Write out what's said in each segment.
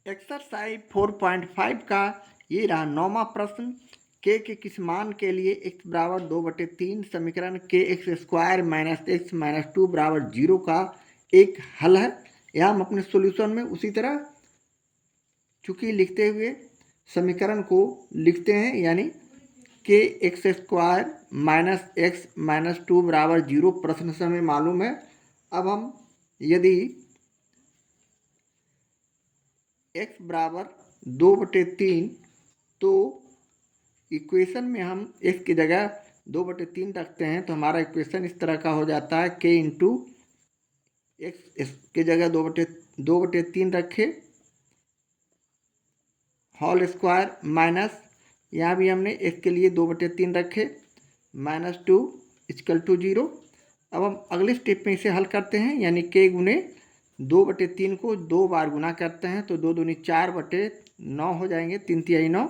Exercise 4.5 का ये रहा 9वां प्रश्न। के किस मान के लिए x बराबर 2/3 समीकरण के X square minus x minus 2 बराबर 0 का एक हल है। यह हम अपने सॉल्यूशन में उसी तरह चूंकि लिखते हुए समीकरण को लिखते हैं, यानी के X square minus x minus 2 बराबर 0 प्रश्न से हमें मालूम है। अब हम यदि x बराबर 2/3 तो इक्वेशन में हम x की जगह 2/3 रखते हैं तो हमारा इक्वेशन इस तरह का हो जाता है k इंटू एक्स की जगह 2/3 रखे होल स्क्वायर माइनस यहाँ भी हमने x के लिए 2/3 रखे माइनस 2 इक्वल टू 0। अब हम अगले स्टेप में इसे हल करते हैं, यानी k गुने 2/3 को 2 बार गुना करते हैं तो 2 दूनी 4/9 हो जाएंगे, 3×3 9।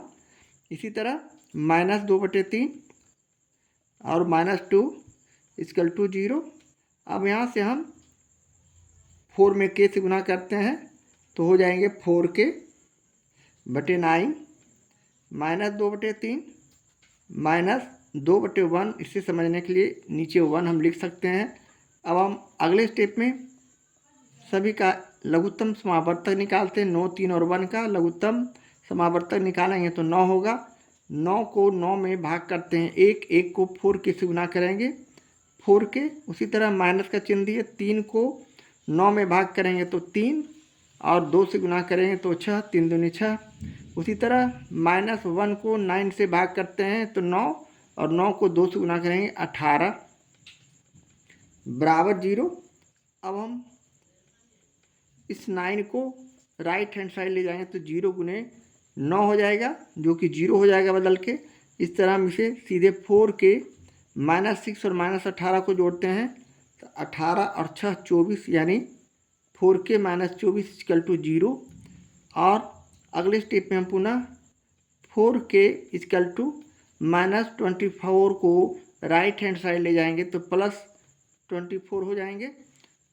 इसी तरह माइनस 2/3 और माइनस 2 इक्वल टू 0। अब यहाँ से हम 4 में k से गुना करते हैं तो हो जाएंगे 4k/9 माइनस 2/3 माइनस 2/1। इसे समझने के लिए नीचे 1 हम लिख सकते हैं। अब हम अगले स्टेप में सभी का लघुत्तम समावर्तक निकालते हैं। 9 3 और 1 का लघुत्तम समावर्तक निकालेंगे तो 9 होगा। 9 को 9 में भाग करते हैं, 1 को 4k से गुना करेंगे 4k। उसी तरह माइनस का चिन्ह दिए, 3 को 9 में भाग करेंगे तो 3 और 2 से गुना करेंगे तो 6, 3 दूनी 6। उसी तरह माइनस 1 को 9 से भाग करते हैं तो 9 और 9 को 2 से गुना करेंगे 18 बराबर 0। अब हम इस 9 को राइट हैंड साइड ले जाएंगे तो 0 गुने 9 हो जाएगा, जो कि 0 हो जाएगा बदल के। इस तरह हम इसे सीधे 4k माइनस 6 और माइनस 18 को जोड़ते हैं तो 18 और 6 24, यानी 4k माइनस 24 इक्वल टू 0। और अगले स्टेप में हम पुनः 4k इक्वल टू माइनस 24 को राइट हैंड साइड ले जाएंगे तो प्लस 24 हो जाएंगे।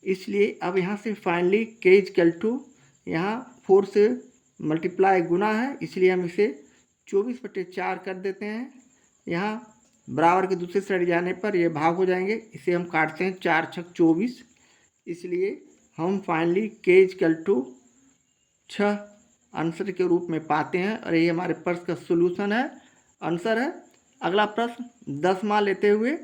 इसलिए अब यहाँ से फाइनली k इक्वल टू यहाँ 4 से मल्टीप्लाई गुना है, इसलिए हम इसे 24/4 कर देते हैं। यहाँ बराबर के दूसरे साइड जाने पर ये भाग हो जाएंगे, इसे हम काटते हैं 4 छक 24। इसलिए हम finally k equal to 6 answer के रूप में पाते हैं और ये हमारे प्रश्न का सोल्यूशन है, आंसर है। अगला प्रश्न 10वां लेते हुए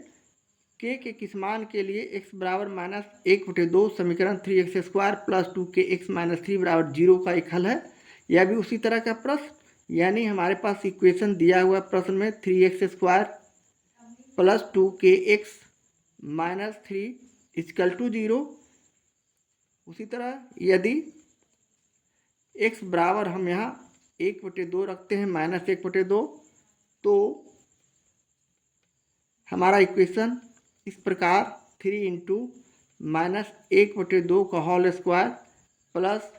k के किस मान के लिए x बराबर माइनस 1/2 समीकरण 3x² प्लस 2kx माइनस 3 बराबर 0 का एक हल है। यह भी उसी तरह का प्रश्न, यानी हमारे पास इक्वेशन दिया हुआ प्रश्न में 3x² plus 2kx minus 3 equal to 0। उसी तरह यदि x बराबर हम यहाँ 1/2 रखते हैं माइनस 1/2 तो हमारा इक्वेशन इस प्रकार 3 इंटू माइनस 1/2 का होल स्क्वायर प्लस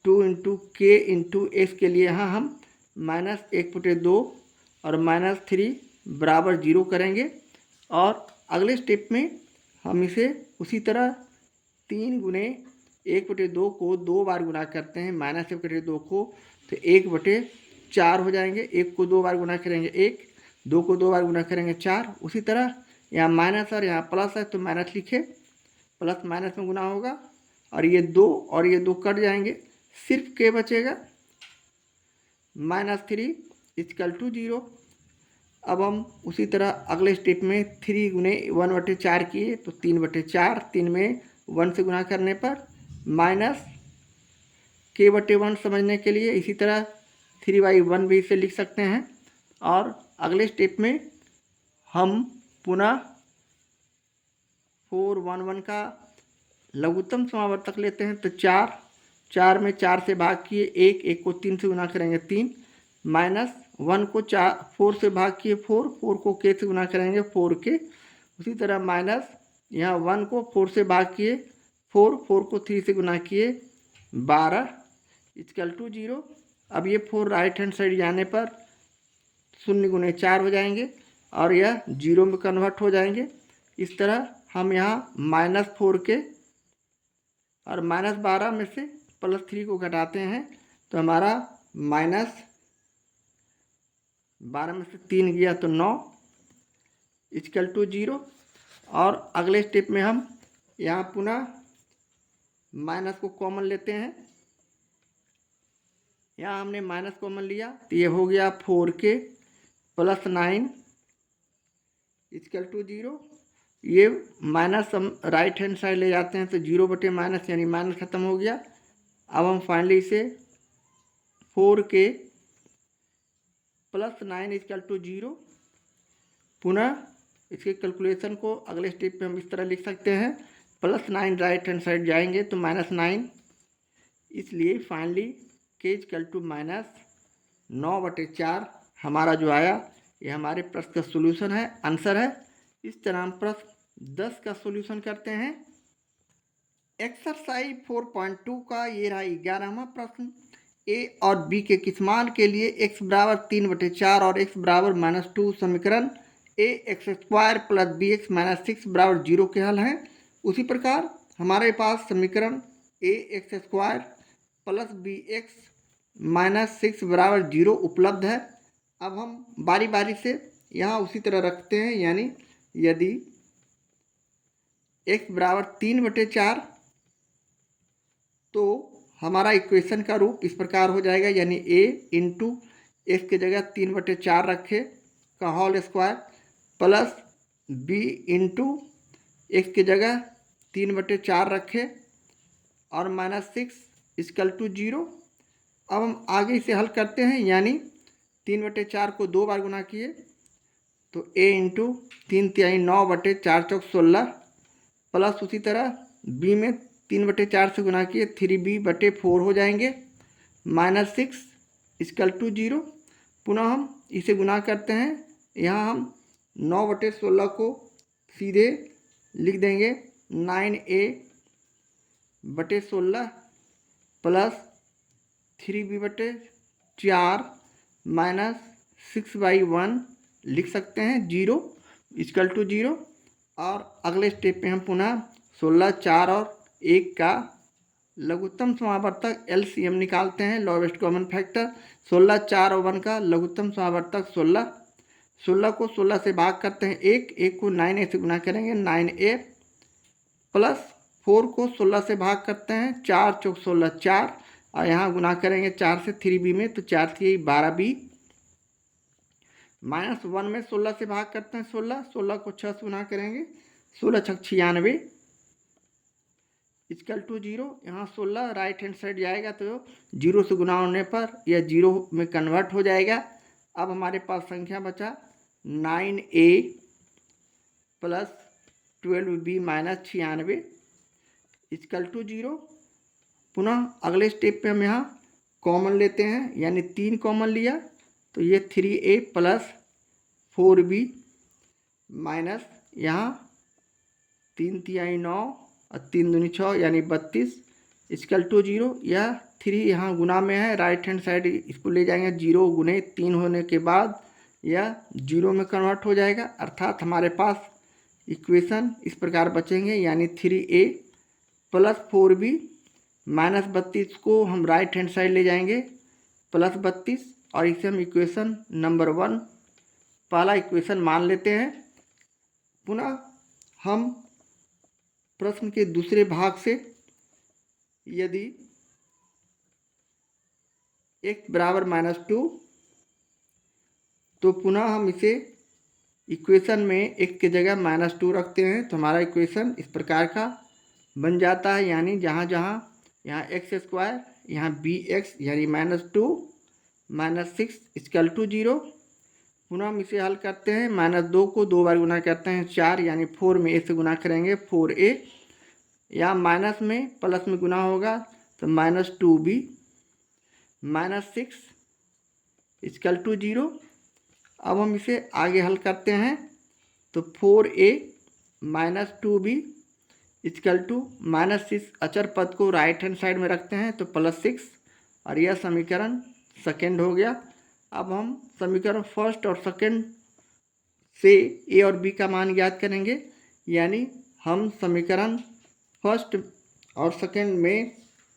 2 इंटू के इंटू एक्स के लिए यहाँ हम माइनस 1/2 और माइनस 3 बराबर 0 करेंगे। और अगले स्टेप में हम इसे उसी तरह 3 गुने 1/2 को 2 बार गुना करते हैं माइनस 1/2 को तो 1/4 हो जाएंगे। 1 को 2 बार गुना करेंगे 1, 2 को 2 बार गुना करेंगे 4। उसी तरह यहाँ माइनस और यहाँ प्लस है तो माइनस लिखे, प्लस माइनस में गुना होगा और ये 2 और ये 2 कट जाएंगे, सिर्फ k बचेगा माइनस 3 इक्वल टू 0। अब हम उसी तरह अगले स्टेप में 3 गुने 1/4 किए तो 3/4, 3 में 1 से गुना करने पर माइनस k/1 समझने के लिए इसी तरह 3/1 भी इसे लिख सकते हैं। और अगले स्टेप में हम पुनः 4 1 1 का लघुत्तम समावर्तक लेते हैं तो 4 में 4 से भाग किए 1 को 3 से गुना करेंगे 3 माइनस 1 को 4 से भाग किए 4 को k से गुना करेंगे 4k। उसी तरह माइनस यहाँ 1 को 4 से भाग किए 4 को 3 से गुना किए 12 इक्वल टू 0। अब ये 4 राइट हैंड साइड जाने पर 0 गुने 4 हो जाएंगे और यह 0 में कन्वर्ट हो जाएंगे। इस तरह हम यहाँ -4k और -12 में से +3 को घटाते हैं तो हमारा -12 में से 3 गया तो 9 इक्वल टू 0। और अगले स्टेप में हम यहाँ पुनः माइनस को कॉमन लेते हैं। यहाँ हमने माइनस कॉमन लिया तो ये हो गया 4k + 9 इक्वल टू 0। ये माइनस हम राइट हैंड साइड ले जाते हैं तो 0/- यानी माइनस ख़त्म हो गया। अब हम फाइनली इसे 4k + 9 इक्वल टू 0। पुनः इसके कैलकुलेशन को अगले स्टेप पे हम इस तरह लिख सकते हैं, +9 राइट हैंड साइड जाएंगे तो -9, इसलिए फाइनली k इक्वल टू -9/4 हमारा जो आया ये हमारे प्रश्न का सोल्यूशन है, आंसर है। इस तरह हम प्रश्न 10 का सोल्यूशन करते हैं। एक्सरसाइज 4.2 का ये रहा 11वां प्रश्न। ए और बी के किस मान के लिए x बराबर 3/4 और x बराबर -2 समीकरण ax² + bx - 6 बराबर 0 के हल हैं। उसी प्रकार हमारे पास समीकरण ax² + bx - 6 बराबर 0 उपलब्ध है। अब हम बारी बारी से यहाँ उसी तरह रखते हैं, यानी यदि x बराबर 3/4 तो हमारा इक्वेशन का रूप इस प्रकार हो जाएगा, यानी a इंटू x की जगह 3/4 रखे का whole square plus b into x की जगह 3/4 रखे और -6 इक्वल टू 0। अब हम आगे इसे हल करते हैं, यानी 3/4 को 2 बार गुना किए तो a इंटू 3 × 9/4 × 16 प्लस उसी तरह b में 3/4 से गुना किए 3b/4 हो जाएंगे, -6 इक्वल टू 0। पुनः हम इसे गुना करते हैं, यहाँ हम 9/16 को सीधे लिख देंगे 9a/16 प्लस 3b/4 -6/1 लिख सकते हैं, 0 इक्वल टू 0। और अगले स्टेप पे हम पुनः 16, 4 और 1 का लघुत्तम समावर्तक LCM निकालते हैं, लोवेस्ट कॉमन फैक्टर। 16, 4 और 1 का लघुत्तम समावर्तक 16। 16 को 16 से भाग करते हैं 1 को 9a से गुना करेंगे 9a प्लस 4 को 16 से भाग करते हैं 4 × 16 4 और यहाँ गुना करेंगे 4 से 3b में तो 4 से 12b -1 में 16 से भाग करते हैं 16 को 6 से गुना करेंगे 16 × 6 = 96 इक्वल टू 0। यहाँ 16 राइट हैंड साइड जाएगा तो 0 से गुना होने पर यह 0 में कन्वर्ट हो जाएगा। अब हमारे पास संख्या बचा 9a + 12b - 96 इक्वल टू 0। पुनः अगले स्टेप पे हम यहाँ कॉमन लेते हैं, यानी 3 कॉमन लिया तो ये 3a + 4b माइनस यहाँ 3 × 9 और 3 दूनी 6 यानी 32 इक्वल टू 0। यह 3 यहाँ गुना में है, राइट हैंड साइड इसको ले जाएंगे 0 × 3 होने के बाद यह 0 में कन्वर्ट हो जाएगा, अर्थात हमारे पास इक्वेशन इस प्रकार बचेंगे, यानी 3a + 4b -32 को हम राइट हैंड साइड ले जाएंगे +32 और इसे हम इक्वेशन नंबर 1 पहला इक्वेशन मान लेते हैं। पुनः हम प्रश्न के दूसरे भाग से यदि x बराबर -2 तो पुनः हम इसे इक्वेशन में x की जगह -2 रखते हैं तो हमारा इक्वेशन इस प्रकार का बन जाता है, यानी जहाँ जहाँ यहाँ x² यहाँ bx यानी -2 -6 इक्वल टू 0। पुनः हम इसे हल करते हैं, -2 को 2 बार गुना करते हैं 4 यानी 4 में a से गुना करेंगे 4a, या माइनस में प्लस में गुना होगा तो -2b -6 इक्वल टू 0। अब हम इसे आगे हल करते हैं तो 4a -2b इक्वल टू -6 अचर पद को राइट हैंड साइड में रखते हैं तो +6 और यह समीकरण सेकेंड हो गया। अब हम समीकरण फर्स्ट और सेकेंड से a और b का मान ज्ञात करेंगे, यानी हम समीकरण फर्स्ट और सेकेंड में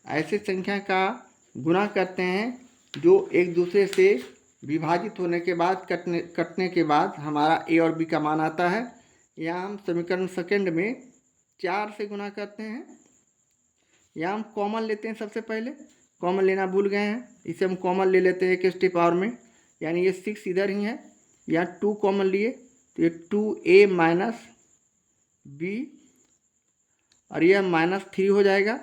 ऐसे संख्या का गुना करते हैं जो एक दूसरे से विभाजित होने के बाद कटने के बाद हमारा ए और बी का मान आता है। यहाँ हम समीकरण सेकंड में 4 से गुना करते हैं। यहाँ हम कॉमन लेते हैं, सबसे पहले कॉमन लेना भूल गए हैं, इसे हम कॉमन ले लेते हैं 1 पावर में, यानी ये 6 इधर ही है। यहाँ 2 कॉमन लिए तो ये 2a माइनस बी और यह -3 हो जाएगा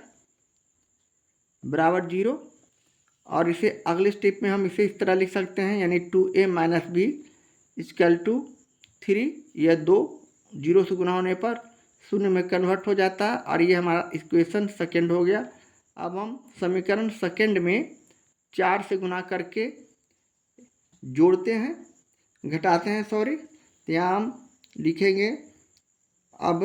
बराबर 0। और इसे अगले स्टेप में हम इसे इस तरह लिख सकते हैं, यानी 2a minus B equal to 3। यह 2 0 से गुना होने पर 0 में कन्वर्ट हो जाता है और ये हमारा इक्वेशन सेकंड हो गया। अब हम समीकरण सेकंड में 4 से गुना करके जोड़ते हैं, घटाते हैं सॉरी। तो यहाँ हम लिखेंगे अब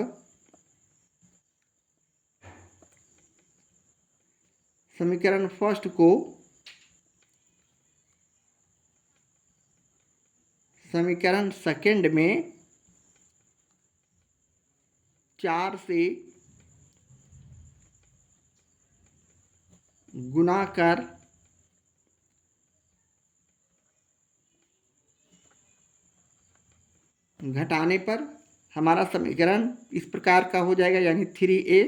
समीकरण फर्स्ट को समीकरण सेकंड में 4 से गुना कर घटाने पर हमारा समीकरण इस प्रकार का हो जाएगा, यानी 3a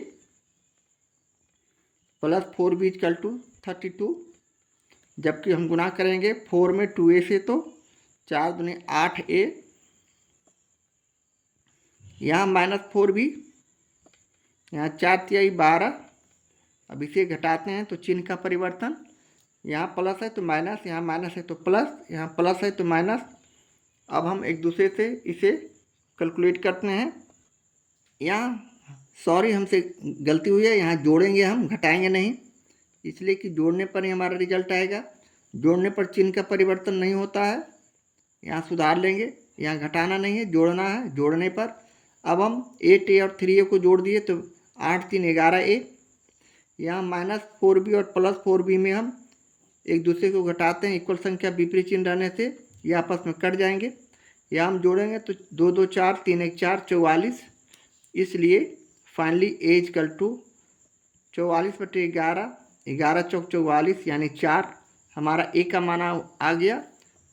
plus 4b equal to 32। जबकि हम गुना करेंगे 4 में 2a से तो 4 दूनी 8a, यहाँ -4b, यहाँ 4 तिहाई 12। अब इसे घटाते हैं तो चिन्ह का परिवर्तन, यहाँ प्लस है तो माइनस, यहाँ माइनस है तो प्लस, यहाँ प्लस है तो माइनस। अब हम एक दूसरे से इसे कैलकुलेट करते हैं। यहाँ सॉरी हमसे गलती हुई है, यहाँ जोड़ेंगे हम, घटाएंगे नहीं, इसलिए कि जोड़ने पर ही हमारा रिजल्ट आएगा। जोड़ने पर चिन्ह का परिवर्तन नहीं होता है, यहाँ सुधार लेंगे। यहाँ घटाना नहीं है, जोड़ना है, जोड़ने पर। अब हम 8a और 3a को जोड़ दिए तो 8 3 11a। यहाँ -4b और +4b में हम एक दूसरे को घटाते हैं, इक्वल संख्या विपरीत चिन्ह रहने से ये आपस में कट जाएंगे। यहाँ हम जोड़ेंगे तो 2 2 4 3 1 4 44। इसलिए फाइनली ए इक्वल टू 44/11, 11 चौक 44 यानी 4 हमारा ए का मान आ गया।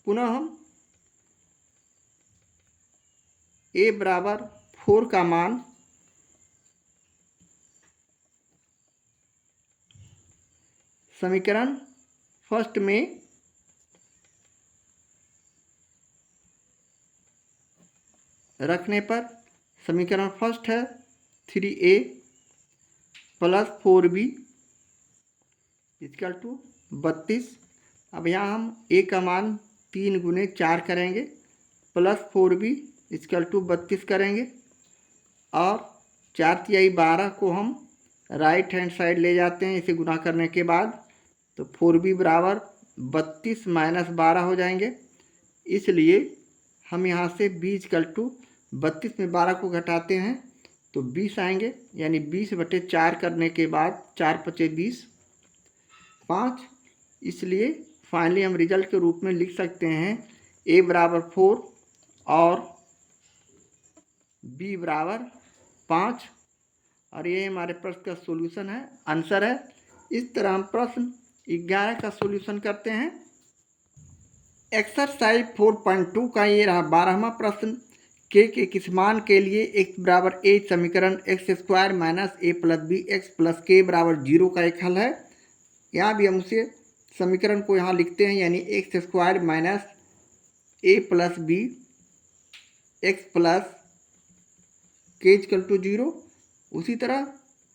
पुनः हम ए बराबर 4 का मान समीकरण फर्स्ट में रखने पर समीकरण फर्स्ट है 3a plus 4b equal to 32। अब यहाँ हम a का मान 3 गुने 4 करेंगे, प्लस 4b इक्वल टू 32 करेंगे और 4 तिहाई 12 को हम राइट हैंड साइड ले जाते हैं इसे गुना करने के बाद, तो 4b बराबर 32 माइनस 12 हो जाएंगे। इसलिए हम यहाँ से b इक्वल टू 32 में 12 को घटाते हैं तो 20 आएंगे, यानी 20/4 करने के बाद 4 × 20 5। इसलिए फाइनली हम रिजल्ट के रूप में लिख सकते हैं a बराबर 4 और b बराबर 5। और ये हमारे प्रश्न का सॉल्यूशन है, आंसर है। इस तरह हम प्रश्न 11 का सॉल्यूशन करते हैं। एक्सरसाइज 4.2 का ये रहा 12वां प्रश्न। के किस मान के लिए x बराबर a समीकरण x² minus a plus B X plus K बराबर 0 का एक हल है। यहाँ भी हम उसे समीकरण को यहाँ लिखते हैं, यानी x² minus a plus B X plus K equal to 0। उसी तरह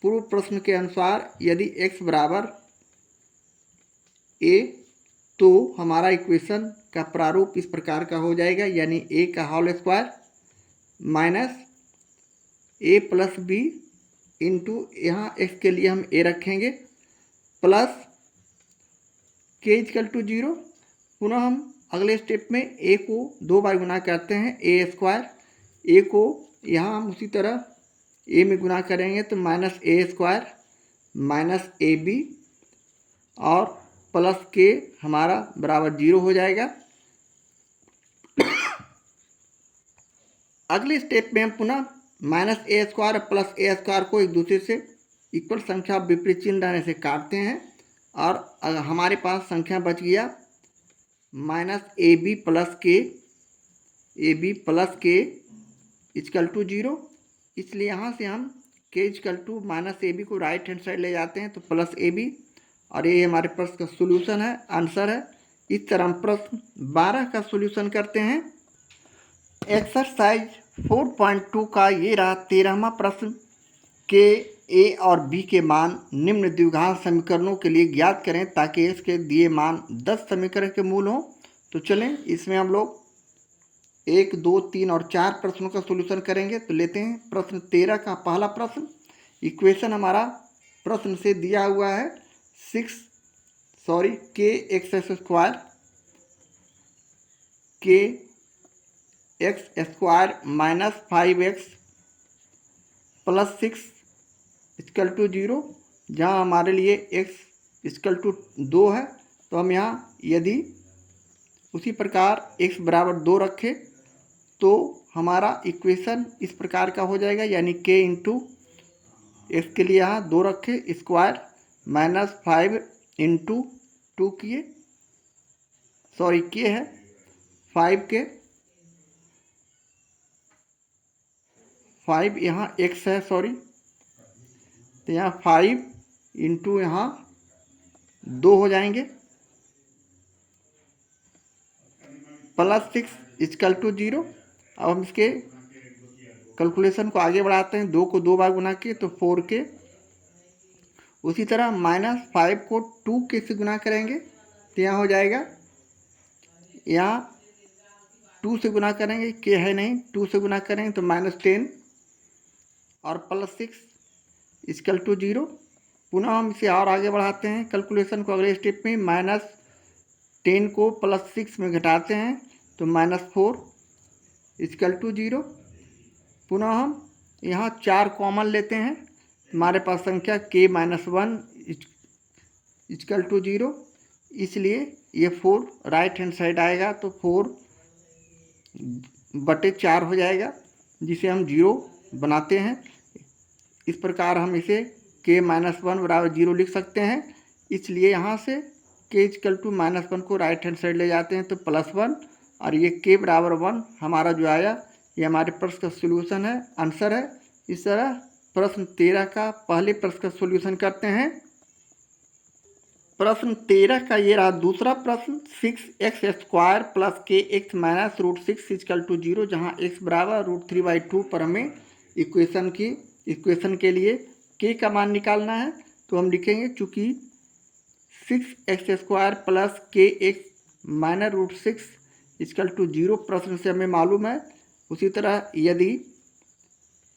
पूर्व प्रश्न के अनुसार यदि x बराबर a तो हमारा इक्वेशन का प्रारूप इस प्रकार का हो जाएगा, यानी a का whole square minus a plus B into, यहाँ x के लिए हम a रखेंगे, प्लस के इक्वल टू 0। पुनः हम अगले स्टेप में a को 2 बार गुना करते हैं, a²। a को यहाँ हम उसी तरह a में गुना करेंगे तो -a² माइनस ab और प्लस के हमारा बराबर 0 हो जाएगा। अगले स्टेप में हम पुनः -a² प्लस a² को एक दूसरे से इक्वल संख्या विपरीत चिन्ह रहने से काटते हैं और हमारे पास संख्या बच गया minus A B plus K equal to 0। इसलिए यहाँ से हम K equal to minus A B को राइट हैंड साइड ले जाते हैं तो प्लस ए बी, और ये हमारे प्रश्न का सोल्यूशन है, आंसर है। इस तरह हम प्रश्न 12 का सोल्यूशन करते हैं। एक्सरसाइज 4.2 का ये रहा 13वां प्रश्न के ए और बी के मान निम्न द्विघात समीकरणों के लिए ज्ञात करें ताकि इसके दिए मान 10 समीकरण के मूल हों। तो चलें, इसमें हम लोग 1, 2, 3 और 4 प्रश्नों का सोल्यूशन करेंगे। तो लेते हैं प्रश्न 13 का पहला प्रश्न। इक्वेशन हमारा प्रश्न से दिया हुआ है के X square minus 5x plus 6 equal to 0, जहाँ हमारे लिए x इक्वल टू 2 है। तो हम यहाँ यदि उसी प्रकार x बराबर 2 रखें तो हमारा इक्वेशन इस प्रकार का हो जाएगा, यानी k इंटू एक्स के लिए यहाँ 2 रखें स्क्वायर माइनस 5 इंटू 2 किए, सॉरी k है 5 के 5 यहाँ x है, सॉरी, तो यहाँ 5 इंटू यहाँ 2 हो जाएंगे प्लस 6 इक्वल टू 0। अब हम इसके कैलकुलेशन को आगे बढ़ाते हैं, 2 को 2 बार गुना किए तो 4 के, उसी तरह माइनस 5 को 2 के से गुना करेंगे तो यहाँ हो जाएगा, यहाँ 2 से गुना करेंगे, के है नहीं, 2 से गुना करेंगे तो माइनस 10 और प्लस 6 इक्वल टू 0। पुनः हम इसे और आगे बढ़ाते हैं कैलकुलेशन को अगले स्टेप में, माइनस 10 को प्लस 6 में घटाते हैं तो माइनस 4 इक्वल टू 0। पुनः हम यहाँ 4 कॉमन लेते हैं, हमारे पास संख्या k माइनस 1 इक्वल टू 0, इसलिए ये 4 राइट हैंड साइड आएगा तो 4/4 हो जाएगा, जिसे हम 0 बनाते हैं। इस प्रकार हम इसे k माइनस 1 बराबर 0 लिख सकते हैं। इसलिए यहाँ से k इक्वल टू माइनस 1 को राइट हैंड साइड ले जाते हैं तो प्लस 1, और ये k बराबर 1 हमारा जो आया ये हमारे प्रश्न का सोल्यूशन है, आंसर है। इस तरह प्रश्न 13 का पहले प्रश्न का सोल्यूशन करते हैं। प्रश्न 13 का ये रहा दूसरा प्रश्न, 6x स्क्वायर प्लस के एक्स माइनस √6 इक्वल टू 0, जहाँ x बराबर √3/2 पर हमें इक्वेशन के लिए k का मान निकालना है। तो हम लिखेंगे, चूँकि 6x स्क्वायर प्लस के एक्स माइनस √6 इक्वल टू 0 प्रश्न से हमें मालूम है, उसी तरह यदि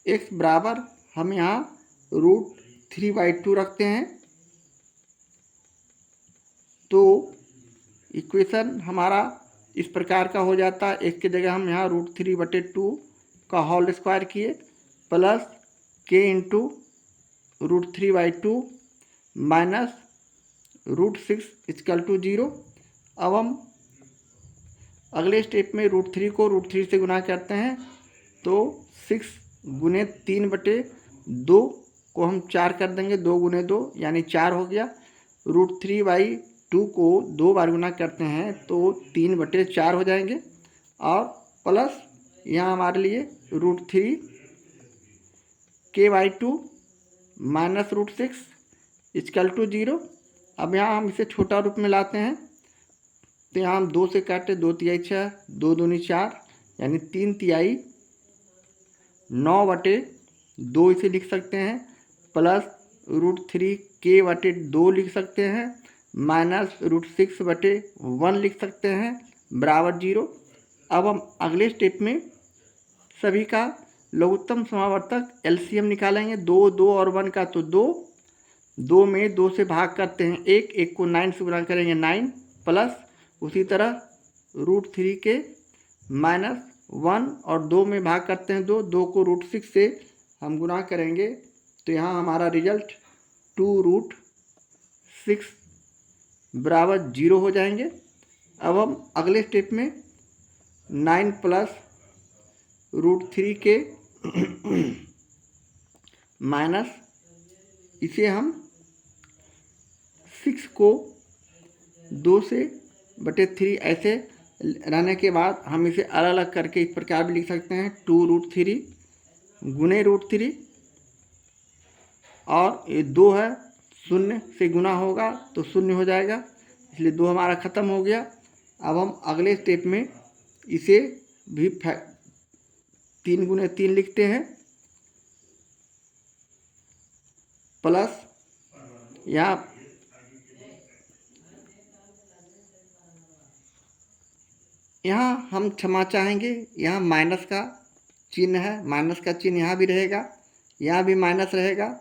x बराबर हम यहाँ √3/2 रखते हैं तो इक्वेशन हमारा इस प्रकार का हो जाता है। x की जगह हम यहाँ √3/2 का होल स्क्वायर किए plus k into √3/2 minus √6 equal to 0। अब हम अगले स्टेप में √3 को √3 से गुना करते हैं तो 6 गुने 3/2 को हम 4 कर देंगे, 2 गुने 2 यानी 4 हो गया। √3/2 को 2 बार गुना करते हैं तो 3/4 हो जाएंगे, और प्लस यहाँ हमारे लिए √3 k/2 माइनस √6 इक्वल टू 0। अब यहाँ हम इसे छोटा रूप में लाते हैं तो यहाँ हम 2 से काटे, 2 तिहाई 6, 2 दूनी 4 यानी 3 तिहाई 9/2 इसे लिख सकते हैं, प्लस √3 k/2 लिख सकते हैं, माइनस √6/1 लिख सकते हैं बराबर 0। अब हम अगले स्टेप में सभी का लघुत्तम समावर्तक एलसीएम निकालेंगे, 2, 2 और 1 का तो 2 में 2 से भाग करते हैं 1 को 9 से गुणा करेंगे 9, प्लस उसी तरह √3 के माइनस 1 और 2 में भाग करते हैं 2 को √6 से हम गुना करेंगे तो यहाँ हमारा रिजल्ट 2√6 बराबर 0 हो जाएंगे। अब हम अगले स्टेप में 9 प्लस √3 के माइनस इसे हम 6 को 2/3 ऐसे रहने के बाद हम इसे अलग अलग करके इस प्रकार भी लिख सकते हैं 2√3 गुने √3, और ये 2 है, 0 से गुना होगा तो 0 हो जाएगा, इसलिए 2 हमारा ख़त्म हो गया। अब हम अगले स्टेप में इसे भी 3 गुने 3 लिखते हैं, प्लस यहाँ हम क्षमा चाहेंगे, यहाँ माइनस का चिन्ह है, माइनस का चिन्ह यहाँ भी रहेगा, यहाँ भी माइनस रहेगा,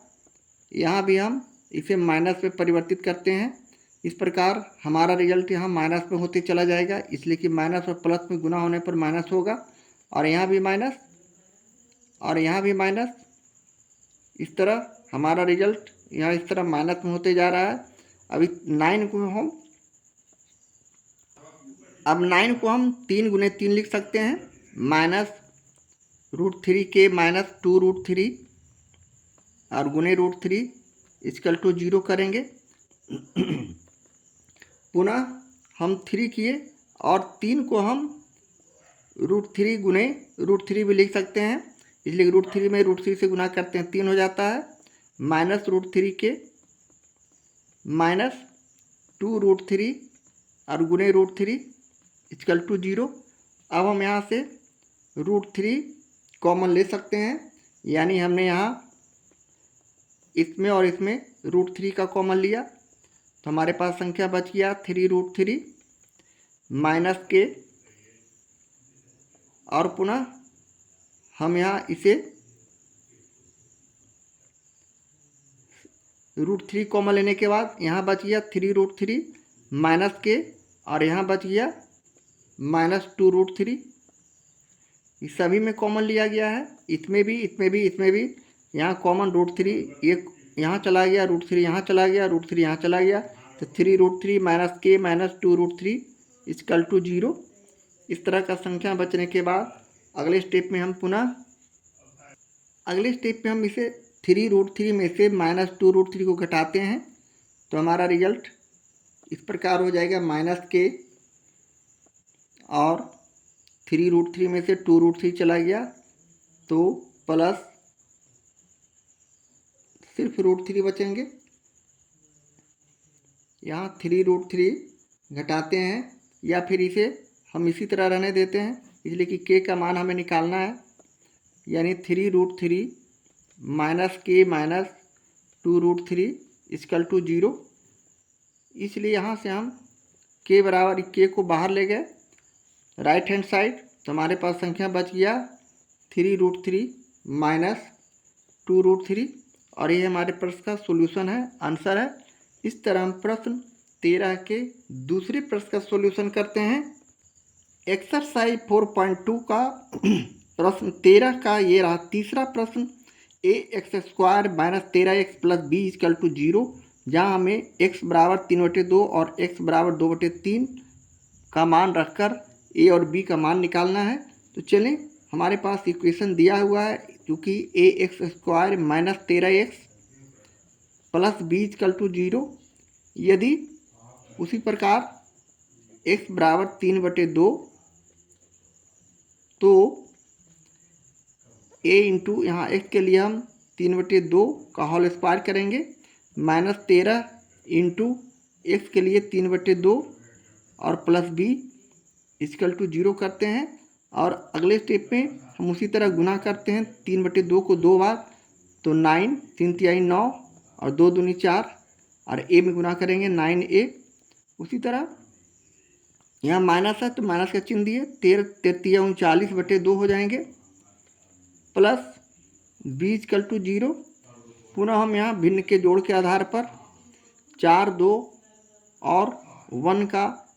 यहाँ भी हम इसे माइनस में परिवर्तित करते हैं। इस प्रकार हमारा रिजल्ट यहाँ माइनस में होते चला जाएगा, इसलिए कि माइनस और प्लस में गुना होने पर माइनस होगा, और यहाँ भी माइनस और यहाँ भी माइनस। इस तरह हमारा रिजल्ट यहाँ इस तरह माइनस में होते जा रहा है। अभी 9 को हम 3 गुने 3 लिख सकते हैं, -√3 के -2√3 और गुने √3 इक्वल टू 0 करेंगे। पुनः हम 3 किए और 3 को हम √3 गुने √3 भी लिख सकते हैं, इसलिए √3 में √3 से गुना करते हैं 3 हो जाता है, -√3 के -2√3 और गुने √3 इक्वल टू 0। अब हम यहाँ से √3 कॉमन ले सकते हैं, यानी हमने यहाँ इसमें और इसमें √3 का कॉमन लिया, तो हमारे पास संख्या बच गया 3√3 माइनस के, और पुनः हम यहाँ इसे √3 कॉमन लेने के बाद यहाँ बच गया 3√3 माइनस के, और यहाँ बच गया -2√3। इस सभी में कॉमन लिया गया है, इसमें भी यहाँ कॉमन √3, एक यहाँ चला गया, √3 यहाँ चला गया, √3 यहाँ चला गया, तो 3√3 माइनस के -2√3 इक्वल टू 0। इस तरह का संख्या बचने के बाद अगले स्टेप में हम इसे 3√3 में से -2√3 को घटाते हैं, तो हमारा रिजल्ट इस प्रकार हो जाएगा, -के और 3√3 में से 2√3 चला गया तो प्लस सिर्फ √3 बचेंगे। यहाँ 3√3 घटाते हैं, या फिर इसे हम इसी तरह रहने देते हैं, इसलिए कि के का मान हमें निकालना है, यानी 3√3 माइनस के -2√3 इक्वल टू 0। इसलिए यहाँ से हम के बराबर के को बाहर ले गए राइट हैंड साइड, तो हमारे पास संख्या बच गया 3√3 -2√3, और ये हमारे प्रश्न का सॉल्यूशन है, आंसर है। इस तरह हम प्रश्न 13 के दूसरे प्रश्न का सॉल्यूशन करते हैं। एक्सरसाइज 4.2 का प्रश्न 13 का ये रहा तीसरा प्रश्न, ax² - 13x + b equal to 0, जहाँ हमें x बराबर 3/2 और x बराबर 2/3 का मान रखकर a और b का मान निकालना है। तो चलें, हमारे पास इक्वेशन दिया हुआ है, क्योंकि ax² - 13x + b equal to 0, यदि उसी प्रकार x बराबर 3/2, तो a इंटू यहाँ x के लिए हम 3/2 का होल स्क्वायर करेंगे, -13 इंटू x के लिए 3/2 और प्लस b इक्वल टू 0 करते हैं। और अगले स्टेप में हम उसी तरह गुना करते हैं 3/2 को 2 बार, तो 9 3 तिहाई 9 और 2 दूनी 4, और a में गुना करेंगे 9a। उसी तरह यहाँ माइनस है तो माइनस का चिन्ह दिए, 13 39/2 हो जाएंगे, प्लस b इक्वल टू 0। पुनः हम यहाँ भिन्न के जोड़ के आधार पर 4 2 और 1 का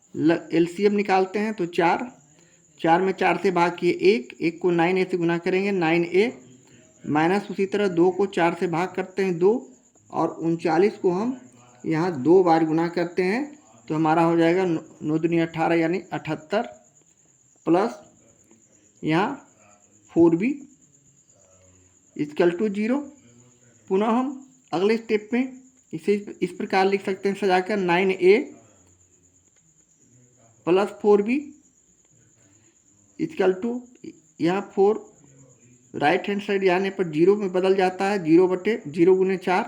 एलसीएम निकालते हैं, तो 4 में 4 से भाग किए 1 को 9a से गुना करेंगे 9a, माइनस उसी तरह 2 को 4 से भाग करते हैं 2, और 39 को हम यहाँ 2 बार गुना करते हैं, तो हमारा हो जाएगा 9 दूनी 18 यानी 78, प्लस यहाँ 4b इक्वल टू 0। पुनः हम अगले स्टेप में इसे इस प्रकार लिख सकते हैं सजाकर 9A plus 4B equal to, यहाँ 4 राइट हैंड साइड जाने पर 0 में बदल जाता है, 0 गुने 4।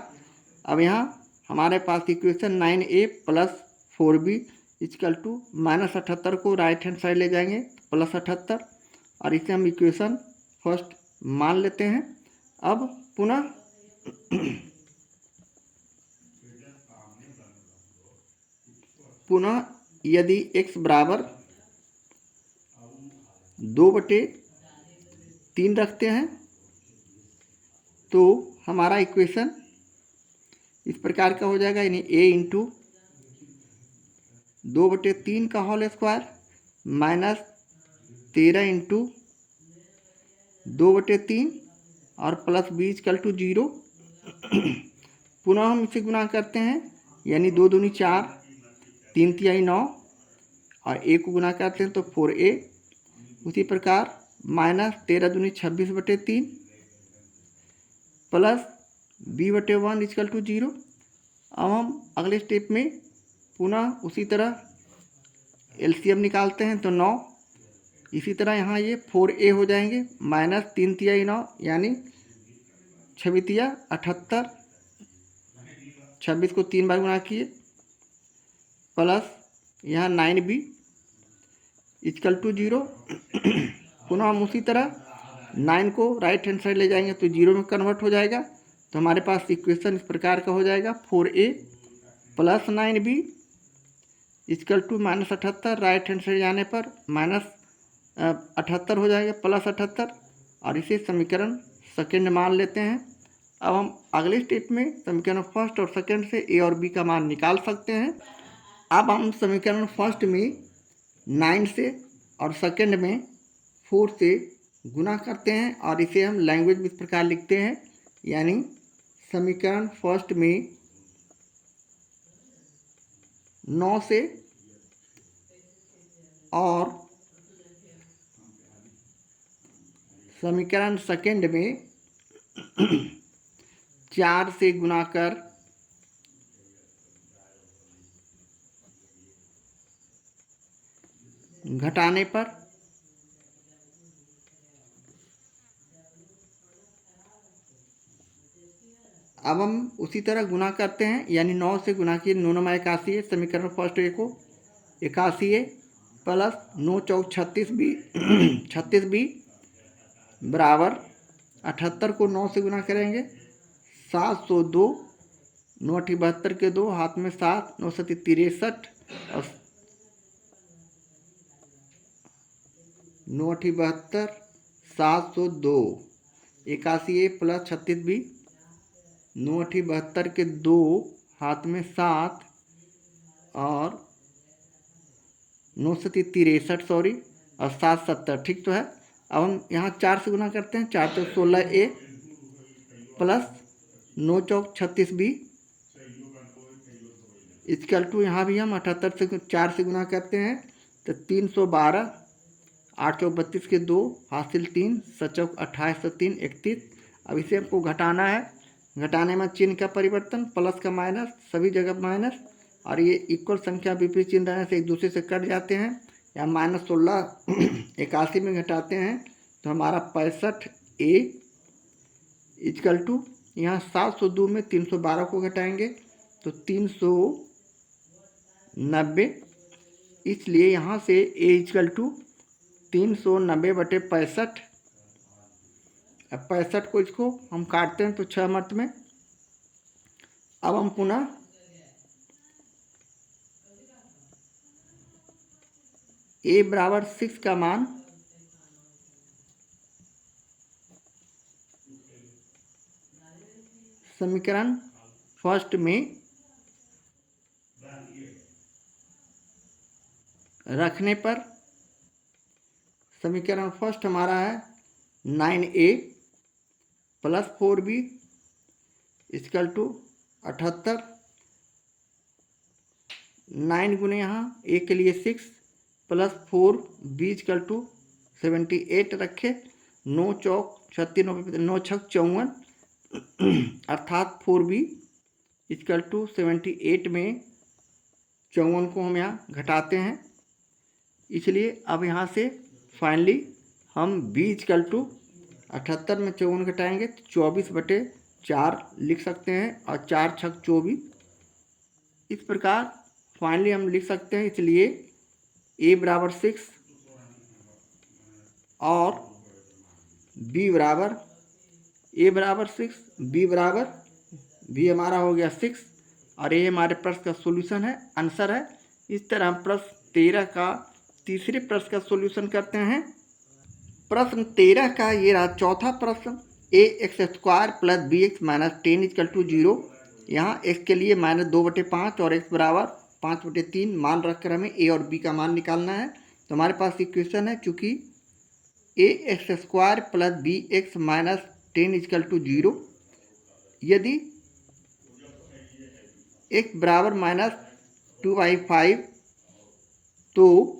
अब यहाँ हमारे पास equation 9A plus 4B equal to -78 को राइट हैंड साइड ले जाएंगे प्लस 78, और इसे हम इक्वेशन फर्स्ट मान लेते हैं। अब पुनः यदि x बराबर 2/3 रखते हैं तो हमारा इक्वेशन इस प्रकार का हो जाएगा, यानी a इंटू 2/3 का होल स्क्वायर माइनस 13 इंटू 2/3 और प्लस b इक्वल टू 0। पुनः हम इसे गुना करते हैं, यानी 2 दूनी 4, 3 तिहाई 9 और a को गुना करते हैं तो 4a। उसी प्रकार माइनस 13 दूनी 26/3 प्लस b/1 इक्वल टू 0। अब हम अगले स्टेप में पुनः उसी तरह एलसीएम निकालते हैं तो 9। इसी तरह यहाँ ये 4a हो जाएंगे, माइनस 3 तिहाई 9 यानी 26 तिया 78, 26 को 3 बार गुना किए, प्लस यहाँ 9b इक्वल टू 0। पुनः हम उसी तरह 9 को राइट हैंड साइड ले जाएंगे तो 0 में कन्वर्ट हो जाएगा। तो हमारे पास इक्वेशन इस प्रकार का हो जाएगा, 4a plus 9b equal to -78, right hand side जाने पर -78 हो जाएगा प्लस 78, और इसे समीकरण सेकेंड मान लेते हैं। अब हम अगले स्टेप में समीकरण फर्स्ट और सेकेंड से a और b का मान निकाल सकते हैं। अब हम समीकरण फर्स्ट में 9 से और सेकेंड में 4 से गुना करते हैं, और इसे हम लैंग्वेज में इस प्रकार लिखते हैं, यानी समीकरण फर्स्ट में 9 से और समीकरण सेकेंड में 4 से गुना कर घटाने पर अब हम उसी तरह गुना करते हैं, यानी 9 से गुना किए 9 9 81 है, समीकरण फर्स्ट ए को 81 है प्लस 9 चौक 36b 36b बराबर 78 को 9 से गुना करेंगे 702, 9 × 72 के 2 हाथ में 7, 9 × 63 और 9 × 72 702, 81 प्लस 36b, 9 × 72 के 2 हाथ में 7 और 9 × 63 सॉरी और 7 70, ठीक तो है। अब हम यहाँ 4 से गुना करते हैं, 4 चौक 16a प्लस 9 चौक 36b इक्वल टू, यहाँ भी हम 78 से 4 से गुना करते हैं तो 312, 8 चौक 32 के 2 हासिल 3, 7 चौक 28 तो 3 31। अब इसे हमको घटाना है, घटाने में चिन्ह का परिवर्तन, प्लस का माइनस, सभी जगह माइनस, और ये इक्वल संख्या विपरीत चिन्ह रहने से एक दूसरे से कट जाते हैं। या -16 81 में घटाते हैं तो हमारा 65a इक्वल टू, यहाँ 702 में 312 को घटाएंगे तो 390, इसलिए यहाँ से a इक्वल टू 390/65। अब 65 को इसको हम काटते हैं तो 6 मर्त में। अब हम पुनः a बराबर 6 का मान समीकरण फर्स्ट में रखने पर समीकरण फर्स्ट हमारा है 9a plus 4b equal to 78, 9 गुने यहाँ a के लिए 6 प्लस 4b इक्वल टू 78 रखे, 9 चौक 36 9 छक 54 अर्थात 4b इक्वल टू 78 में 54 को हम यहाँ घटाते हैं, इसलिए अब यहाँ से फाइनली हम b इक्वल टू 78 में 54 घटाएंगे तो 24/4 लिख सकते हैं, और 4 छक 24। इस प्रकार फाइनली हम लिख सकते हैं, इसलिए a बराबर 6 और b बराबर b हमारा हो गया 6 और ये हमारे प्रश्न का सॉल्यूशन है, आंसर है। इस तरह हम प्रश्न 13 का तीसरे प्रश्न का सॉल्यूशन करते हैं। प्रश्न 13 का ये रहा चौथा प्रश्न, ax² plus bx minus 10 equal to 0। यहाँ x के लिए -2/5 और x बराबर 5/3 मान रखकर हमें a और b का मान निकालना है। तो हमारे पास इक्वेशन है, चूँकि ax² plus bx minus 10 equal to 0, यदि x बराबर -2/5 तो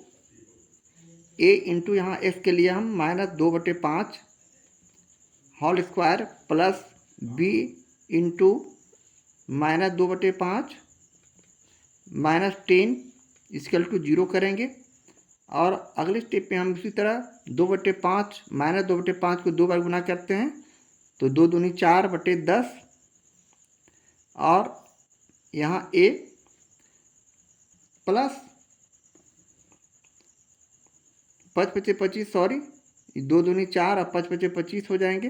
a इंटू यहाँ x के लिए हम -2/5 whole square plus b into -2/5 -10 equal to 0 करेंगे। और अगले स्टेप में हम इसी तरह 2/5 -2/5 को 2 बार गुना करते हैं तो 2 दूनी 4/10 और यहाँ a प्लस 5×5=25, सॉरी 2 दूनी 4 और 5×5=25 हो जाएंगे,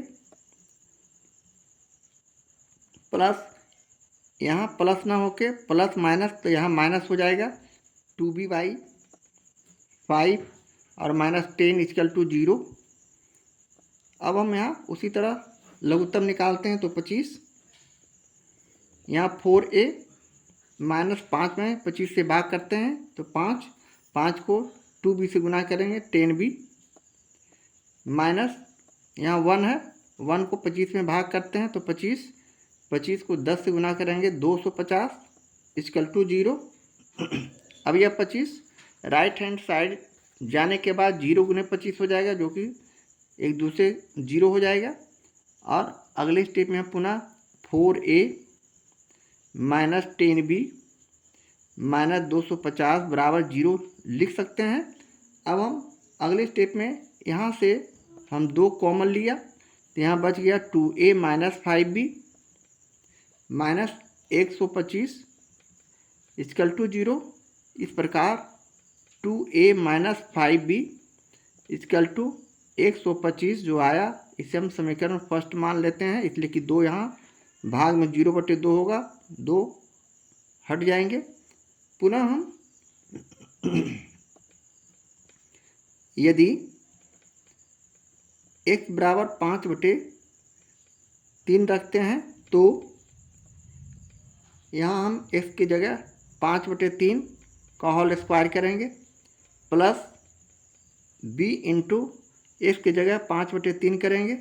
प्लस यहाँ प्लस ना होके प्लस माइनस तो यहाँ माइनस हो जाएगा 2b/5 और -10 इक्वल टू 0। अब हम यहाँ उसी तरह लघुत्तम निकालते हैं तो 25, यहाँ 4a -5 में 25 से भाग करते हैं तो 5 को 2b से गुना करेंगे 10b माइनस यहाँ 1 है, 1 को 25 में भाग करते हैं तो 25 को 10 से गुना करेंगे 250 इक्वल टू 0। अब यह 25 राइट हैंड साइड जाने के बाद 0 गुने 25 हो जाएगा, जो कि एक दूसरे 0 हो जाएगा। और अगले स्टेप में हम पुनः 4a माइनस 10b माइनस 250 बराबर 0 लिख सकते हैं। अब हम अगले स्टेप में यहाँ से हम 2 कॉमन लिया तो यहाँ बच गया 2a minus 5b minus 125 equal to 0। इस प्रकार 2a minus 5b equal to 125 जो आया, इसे हम समीकरण फर्स्ट मान लेते हैं, इसलिए कि 2 यहाँ भाग में 0/2 होगा, 2 हट जाएंगे। पुनः हम यदि x बराबर 5/3 रखते हैं तो यहाँ हम x की जगह 5/3 का होल स्क्वायर करेंगे प्लस b इंटू x की जगह 5/3 करेंगे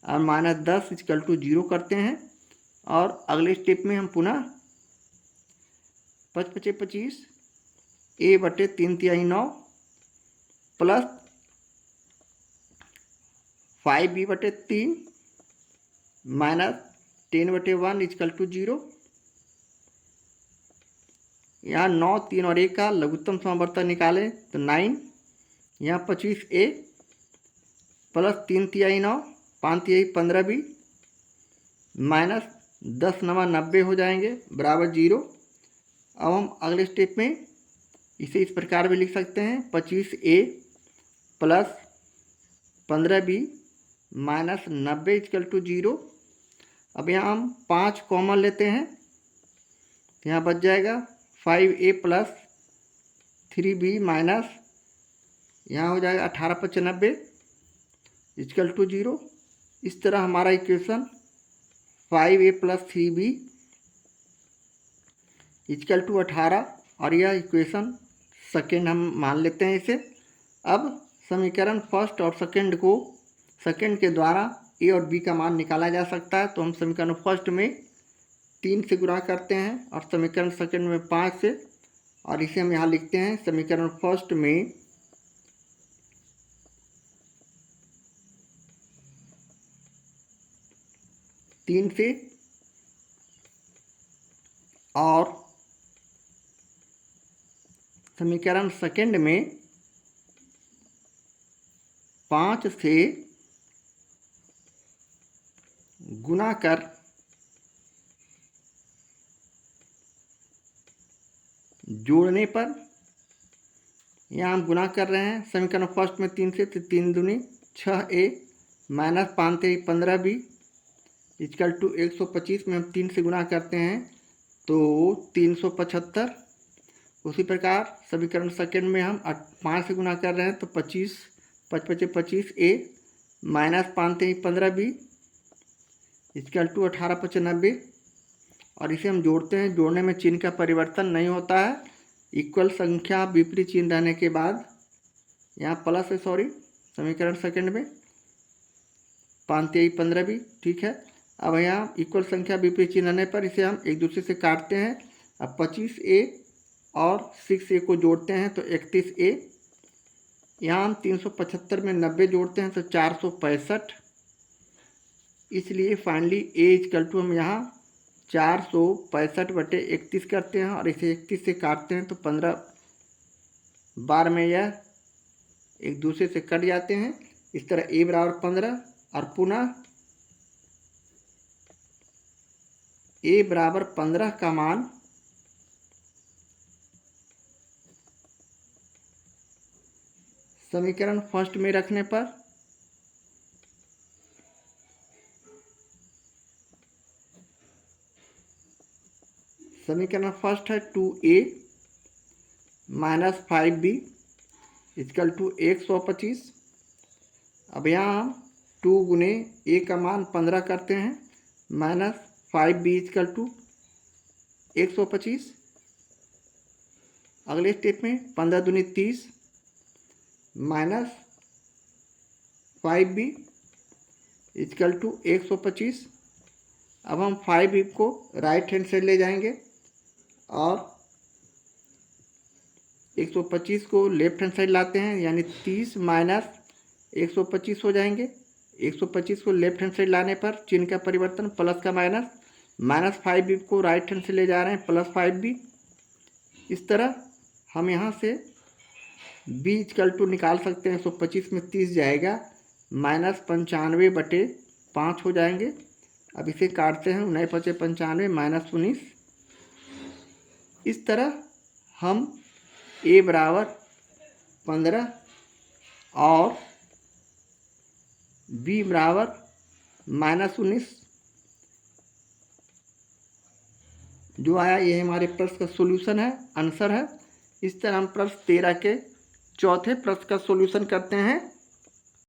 और -10 इक्वल टू 0 करते हैं। और अगले स्टेप में हम पुनः 5×5=25 a/3/9 plus 5b/3 minus 10/1 equal to 0। यहाँ 9, 3 और 1 का लघुत्तम समावर्तन निकालें तो 9, यहाँ 25a प्लस 3×9 5×3=15b माइनस 10×9 हो जाएंगे बराबर 0। अब हम अगले स्टेप में इसे इस प्रकार भी लिख सकते हैं 25a plus 15b minus 90 equal to 0। अब यहाँ हम 5 कॉमन लेते हैं तो यहाँ बच जाएगा 5a प्लस 3b माइनस यहाँ हो जाएगा 18×90 इक्वल टू 0। इस तरह हमारा equation 5a plus 3b equal to 18 और यह इक्वेशन सेकेंड हम मान लेते हैं इसे। अब समीकरण फर्स्ट और सेकेंड के द्वारा a और b का मान निकाला जा सकता है, तो हम समीकरण फर्स्ट में 3 से गुणा करते हैं और समीकरण सेकेंड में 5 से, और इसे हम यहाँ लिखते हैं समीकरण फर्स्ट में 3 से और समीकरण सेकंड में 5 से गुना कर जोड़ने पर, यहाँ हम गुना कर रहे हैं समीकरण फर्स्ट में 3 से, तो 3 दूनी 6a minus 5 3 15b equal to 125 में हम 3 से गुना करते हैं तो 375। उसी प्रकार समीकरण सेकंड में हम 5 से गुना कर रहे हैं तो 25 5 25a minus 5 3 15b equal to 18 95। और इसे हम जोड़ते हैं, जोड़ने में चिन्ह का परिवर्तन नहीं होता है। इक्वल संख्या विपरीत चिन्ह रहने के बाद यहाँ प्लस है, सॉरी, समीकरण सेकंड में 5 3 15 भी ठीक है। अब यहाँ इक्वल संख्या विपरीत चिन्ह रहने पर इसे हम एक दूसरे से काटते हैं। अब 25a और 6a को जोड़ते हैं तो 31a। यहाँ हम 375 में 90 जोड़ते हैं तो 465। इसलिए फाइनली a इक्वल टू हम यहाँ 465/31 करते हैं और इसे 31 से काटते हैं तो 15 बार में यह एक दूसरे से कट जाते हैं। इस तरह a बराबर 15 और पुनः a बराबर 15 का मान समीकरण फर्स्ट में रखने पर समीकरण फर्स्ट है 2a minus 5b equal to 125। अब यहाँ हम 2 गुने a का मान 15 करते हैं माइनस 5b इक्वल टू 125। अगले स्टेप में 15 दूनी 30 माइनस 5b इक्वल टू 125। अब हम 5b को राइट हैंड साइड ले जाएंगे और 125 को लेफ्ट हैंड साइड लाते हैं, यानी 30 माइनस 125 हो जाएंगे। 125 को लेफ्ट हैंड साइड लाने पर चिन्ह का परिवर्तन प्लस का माइनस, माइनस 5b को राइट हैंड से ले जा रहे हैं प्लस 5b। इस तरह हम यहाँ से b इक्वल टू निकाल सकते हैं। 125 में 30 जाएगा माइनस 95/5 हो जाएंगे। अब इसे काटते हैं, 9 5 95 माइनस 19। इस तरह हम a बराबर 15 और b बराबर माइनस 19 जो आया, ये हमारे प्रश्न का सॉल्यूशन है, आंसर है। इस तरह हम प्रश्न 13 के चौथे प्रश्न का सॉल्यूशन करते हैं।